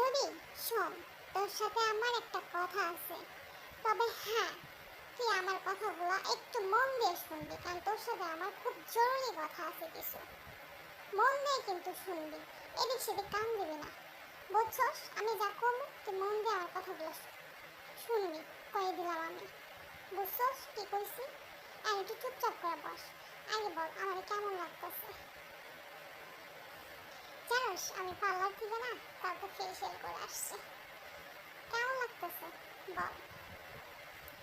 বান্ধবী শোন, তোর সাথে আমার একটা কথা আছে। তবে হ্যাঁ, তুই আমার কথাগুলো একটু মন দিয়ে শুনবি, কারণ তোর সাথে আমার খুব জরুরি কথা আছে কিছু। মন দিয়ে কিন্তু শুনবি, এদিক সেদিক কান দিবি না, বুঝছস? আমি যা করবো তুই মন দিয়ে আমার কথাগুলো শুনবি, কয়ে দিলাম আমি। বুঝছস কি কইছি? আর একটু চুপচাপ করে বস। আগে বল আমার কেমন লাগতেছে। জানোস আমি পার্লার থেকে না কালকে ফেসিয়াল করে আসছি। কেমন লাগতেছে বল।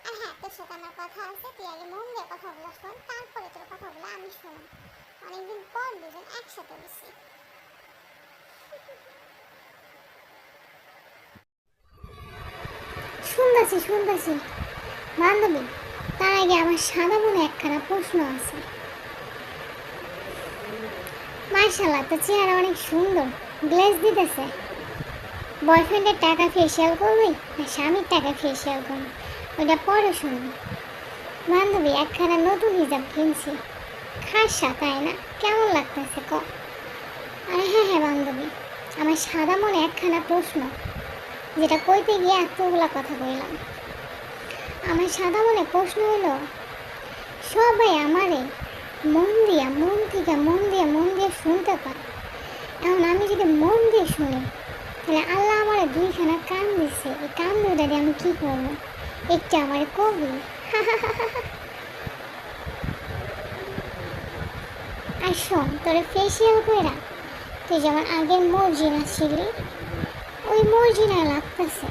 আর হ্যাঁ, তোর সাথে আমার কথা আছে, তুই আগে মন দিয়ে কথাগুলো শোন, তারপরে তোর কথাগুলো আমি শুনুন। অনেকদিন পর দুজন একসাথে বসি। শুনতেছি শুনতেছি বান্ধবী, তার আগে আমার সাদা মনে একখানা প্রশ্ন আছে। মার্শাল্লাহ, তো চেহারা অনেক সুন্দর, গ্লেজ দিতেছে। বয়ফ্রেন্ডের টাকা ফেসিয়াল করবি না স্বামীর টাকা ফেসিয়াল করবি, ওইটা পরে শুনবি। বান্ধবী, একখানা নতুন হিজাব কিনছি, খাসা তাই না? কেমন লাগতেছে ক? আর হ্যাঁ হ্যাঁ বান্ধবী, আমার সাদা মনে একখানা প্রশ্ন, যেটা কইতে গিয়ে এতগুলা কথা কইলাম। আমার সাদা মনে প্রশ্ন হলো, সবাই আমারে মন দিয়া মন থেকে মন দিয়ে শুনতে পায়। এখন আমি যদি মন দিয়ে শুনি, তাহলে আল্লাহ আমারে দুইখানা কান দিছে, এই কান দুটা দিয়ে আমি কি করবো? একটা আমারে কবি। আর শোন, তোরে ফেসিয়াল কইরা তুই যেমন আগের মর্জিনা ছিলি, ওই মর্জিনা লাগতেছে,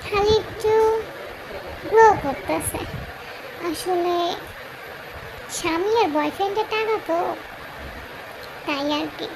খালি একটু গ্লো করতেছে। আসলে স্বামী আর বয়ফ্রেন্ডের টাকা তো, তাই আর কি।